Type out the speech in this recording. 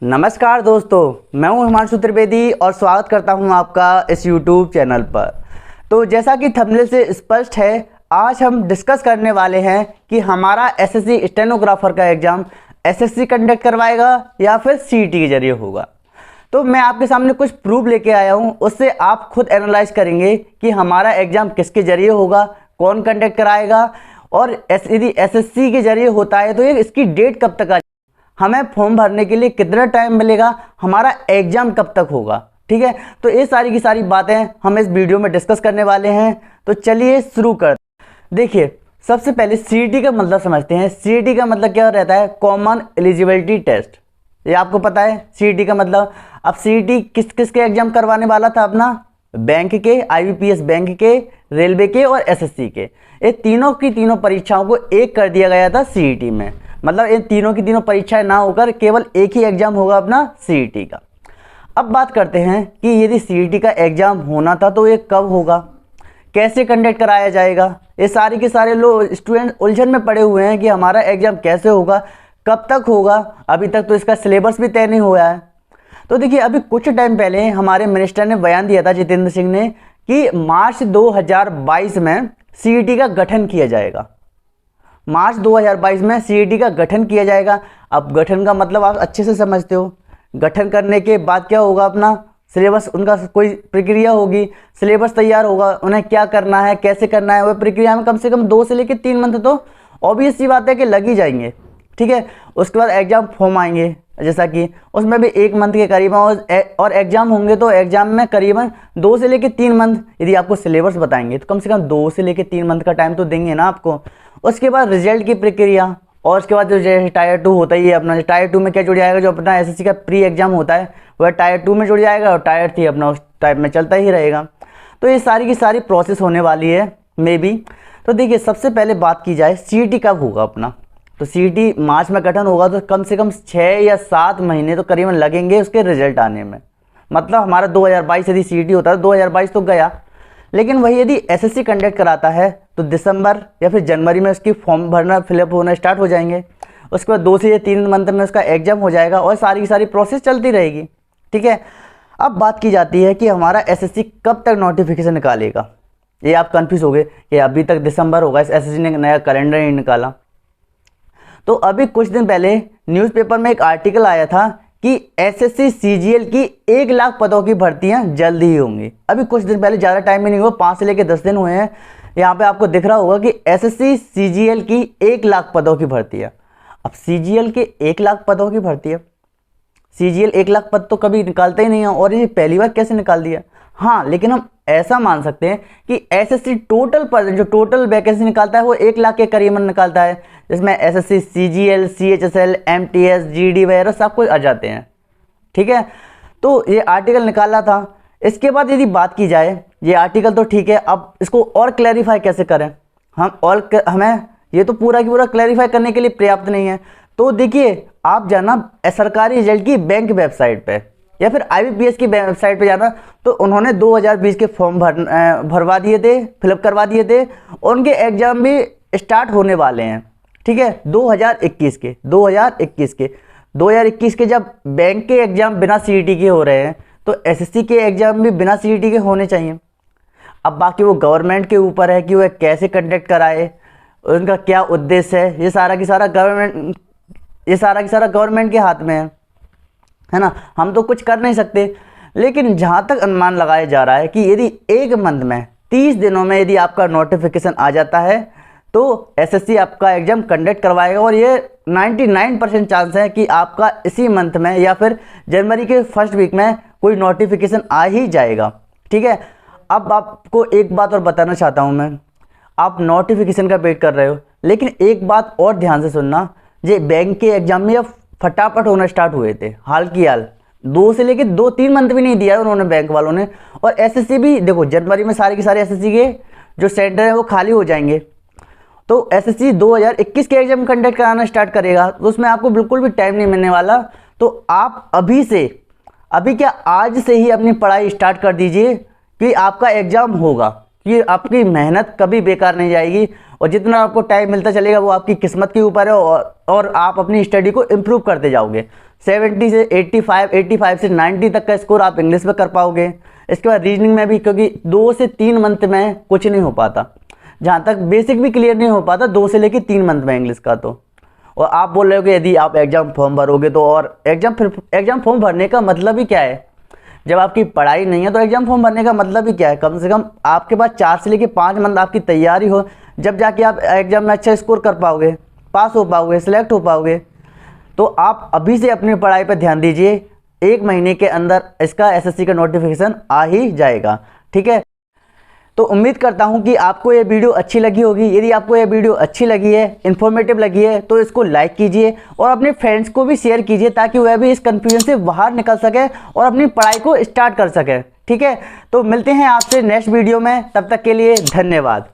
नमस्कार दोस्तों, मैं हूं हिमांशु त्रिवेदी और स्वागत करता हूं आपका इस YouTube चैनल पर। तो जैसा कि थंबनेल से स्पष्ट है, आज हम डिस्कस करने वाले हैं कि हमारा एसएससी स्टेनोग्राफर का एग्ज़ाम एसएससी कंडक्ट करवाएगा या फिर सीईटी के जरिए होगा। तो मैं आपके सामने कुछ प्रूफ लेके आया हूं, उससे आप खुद एनालाइज करेंगे कि हमारा एग्ज़ाम किसके जरिए होगा, कौन कंडक्ट कराएगा और यदि एसएससी के जरिए होता है तो ये इसकी डेट कब तक आ, हमें फॉर्म भरने के लिए कितना टाइम मिलेगा, हमारा एग्ज़ाम कब तक होगा। ठीक है, तो ये सारी की सारी बातें हम इस वीडियो में डिस्कस करने वाले हैं। तो चलिए शुरू कर। देखिए, सबसे पहले सीईटी का मतलब समझते हैं। सीईटी का मतलब क्या रहता है? Common eligibility test. ये आपको पता है सीईटी का मतलब। अब सीईटी किस किस के एग्जाम करवाने वाला था अपना? बैंक के, आईबीपीएस बैंक के, रेलवे के और एसएससी के। ये तीनों की तीनों परीक्षाओं को एक कर दिया गया था सीईटी में। मतलब इन तीनों की तीनों परीक्षाएं ना होकर केवल एक ही एग्जाम होगा अपना सीईटी का। अब बात करते हैं कि यदि सीईटी का एग्जाम होना था तो ये कब होगा, कैसे कंडक्ट कराया जाएगा। ये सारे के सारे लोग स्टूडेंट उलझन में पड़े हुए हैं कि हमारा एग्जाम कैसे होगा, कब तक होगा। अभी तक तो इसका सिलेबस भी तय नहीं हुआ है। तो देखिए, अभी कुछ टाइम पहले हमारे मिनिस्टर ने बयान दिया था, जितेंद्र सिंह ने, कि मार्च 2022 में सीईटी का गठन किया जाएगा। मार्च 2022 में सीईटी का गठन किया जाएगा। अब गठन का मतलब आप अच्छे से समझते हो। गठन करने के बाद क्या होगा? अपना सिलेबस, उनका कोई प्रक्रिया होगी, सिलेबस तैयार होगा, उन्हें क्या करना है, कैसे करना है। वह प्रक्रिया में कम से कम 2 से लेकर 3 मंथ तो ऑब्वियस सी बात है कि लग ही जाएंगे। ठीक है, उसके बाद एग्जाम फॉर्म आएंगे, जैसा कि उसमें भी 1 मंथ के करीबन और एग्जाम होंगे। तो एग्जाम में करीबन 2 से लेकर 3 मंथ यदि आपको सिलेबस बताएंगे तो कम से कम 2 से लेकर 3 मंथ का टाइम तो देंगे ना आपको। उसके बाद रिजल्ट की प्रक्रिया, और उसके बाद जो टायर 2 होता ही है अपना। टायर 2 में क्या जुड़ जाएगा? जो अपना एसएससी का प्री एग्जाम होता है वह टायर 2 में जुड़ जाएगा और टायर 3 अपना उस टाइप में चलता ही रहेगा। तो ये सारी की सारी प्रोसेस होने वाली है मे बी। तो देखिए, सबसे पहले बात की जाए सीईटी कब होगा अपना। तो सीईटी मार्च में गठन होगा तो कम से कम 6 या 7 महीने तो करीबन लगेंगे उसके रिजल्ट आने में। मतलब हमारा 2022 यदि सीईटी होता है तो 2022 तो गया, लेकिन वही यदि एसएससी कंडक्ट कराता है तो दिसंबर या फिर जनवरी में उसकी फॉर्म भरना, फिलअप होना स्टार्ट हो जाएंगे। उसके बाद 2 से 3 मंथ में उसका एग्जाम हो जाएगा और सारी की सारी प्रोसेस चलती रहेगी। ठीक है, अब बात की जाती है कि हमारा एसएससी कब तक नोटिफिकेशन निकालेगा। ये आप कंफ्यूज हो गए कि अभी तक दिसंबर होगा, एसएससी ने नया कैलेंडर नहीं निकाला। तो अभी कुछ दिन पहले न्यूज़पेपर में एक आर्टिकल आया था कि एसएससी सीजीएल की 1 लाख पदों की भर्तियां जल्द ही होंगी। अभी कुछ दिन पहले, ज़्यादा टाइम भी नहीं हुआ, 5 से लेकर 10 दिन हुए हैं। यहाँ पे आपको दिख रहा होगा कि एसएससी सीजीएल की 1 लाख पदों की भर्तियां। अब सीजीएल के 1 लाख पदों की भर्तियां, सीजीएल 1 लाख पद तो कभी निकालता ही नहीं है और ये पहली बार कैसे निकाल दिया। हाँ, लेकिन हम ऐसा मान सकते हैं कि एसएससी टोटल पद, जो टोटल वैकेंसी निकालता है वो 1 लाख के करीबन निकालता है, जिसमें SSC CGL, CHSL, MTS, GD वगैरह सब कुछ आ जाते हैं। ठीक है, तो ये आर्टिकल निकाला था। इसके बाद यदि बात की जाए, ये आर्टिकल तो ठीक है, अब इसको और क्लैरिफाई कैसे करें हम, और हमें ये तो पूरा की पूरा क्लैरिफाई करने के लिए पर्याप्त नहीं है। तो देखिए, आप जाना सरकारी रिजल्ट की बैंक वेबसाइट पे या फिर आईबीपीएस की वेबसाइट पे जाना, तो उन्होंने 2020 के फॉर्म भरवा दिए थे, फिलअप करवा दिए थे और उनके एग्जाम भी स्टार्ट होने वाले हैं। ठीक है, 2021 के जब बैंक के एग्जाम बिना सीईटी के हो रहे हैं तो एसएससी के एग्जाम भी बिना सीईटी के होने चाहिए। अब बाकी वो गवर्नमेंट के ऊपर है कि वह कैसे कंडक्ट कराए, उनका क्या उद्देश्य है, ये सारा की सारा गवर्नमेंट के हाथ में है ना। हम तो कुछ कर नहीं सकते। लेकिन जहाँ तक अनुमान लगाया जा रहा है कि यदि 1 मंथ में 30 दिनों में यदि आपका नोटिफिकेशन आ जाता है तो एसएससी आपका एग्जाम कंडक्ट करवाएगा और ये 99% चांस है कि आपका इसी मंथ में या फिर जनवरी के फर्स्ट वीक में कोई नोटिफिकेशन आ ही जाएगा। ठीक है, अब आपको एक बात और बताना चाहता हूँ मैं। आप नोटिफिकेशन का वेट कर रहे हो, लेकिन एक बात और ध्यान से सुनना, ये बैंक के एग्जाम में अब फटाफट होना स्टार्ट हुए थे, हाल की हाल 2 से लेकर 2-3 मंथ भी नहीं दिया है उन्होंने बैंक वालों ने। और एसएससी भी देखो, जनवरी में सारे के सारे एसएससी के जो सेंटर हैं वो खाली हो जाएंगे। तो एसएससी 2021 के एग्जाम कंडक्ट कराना स्टार्ट करेगा, तो उसमें आपको बिल्कुल भी टाइम नहीं मिलने वाला। तो आप अभी क्या आज से ही अपनी पढ़ाई स्टार्ट कर दीजिए कि आपका एग्जाम होगा, कि आपकी मेहनत कभी बेकार नहीं जाएगी और जितना आपको टाइम मिलता चलेगा वो आपकी किस्मत के ऊपर है और आप अपनी स्टडी को इम्प्रूव करते जाओगे। 70 से 85 से 90 तक का स्कोर आप इंग्लिश में कर पाओगे। इसके बाद रीजनिंग में भी, क्योंकि 2 से 3 मंथ में कुछ नहीं हो पाता, जहाँ तक बेसिक भी क्लियर नहीं हो पाता 2 से लेकर 3 मंथ में इंग्लिश का। तो और आप बोल रहे हो कि यदि आप एग्ज़ाम फॉर्म भरोगे तो, और एग्ज़ाम फॉर्म भरने का मतलब ही क्या है? जब आपकी पढ़ाई नहीं है तो एग्ज़ाम फॉर्म भरने का मतलब ही क्या है? कम से कम आपके पास 4 से लेकर 5 मंथ आपकी तैयारी हो, जब जाके आप एग्ज़ाम में अच्छा स्कोर कर पाओगे, पास हो पाओगे, सिलेक्ट हो पाओगे। तो आप अभी से अपनी पढ़ाई पर ध्यान दीजिए, 1 महीने के अंदर इसका एसएससी का नोटिफिकेशन आ ही जाएगा, ठीक है। तो उम्मीद करता हूं कि आपको ये वीडियो अच्छी लगी होगी। यदि आपको ये वीडियो अच्छी लगी है, इन्फॉर्मेटिव लगी है, तो इसको लाइक कीजिए और अपने फ्रेंड्स को भी शेयर कीजिए, ताकि वह भी इस कन्फ्यूजन से बाहर निकल सके और अपनी पढ़ाई को स्टार्ट कर सके, ठीक है। तो मिलते हैं आपसे नेक्स्ट वीडियो में, तब तक के लिए धन्यवाद।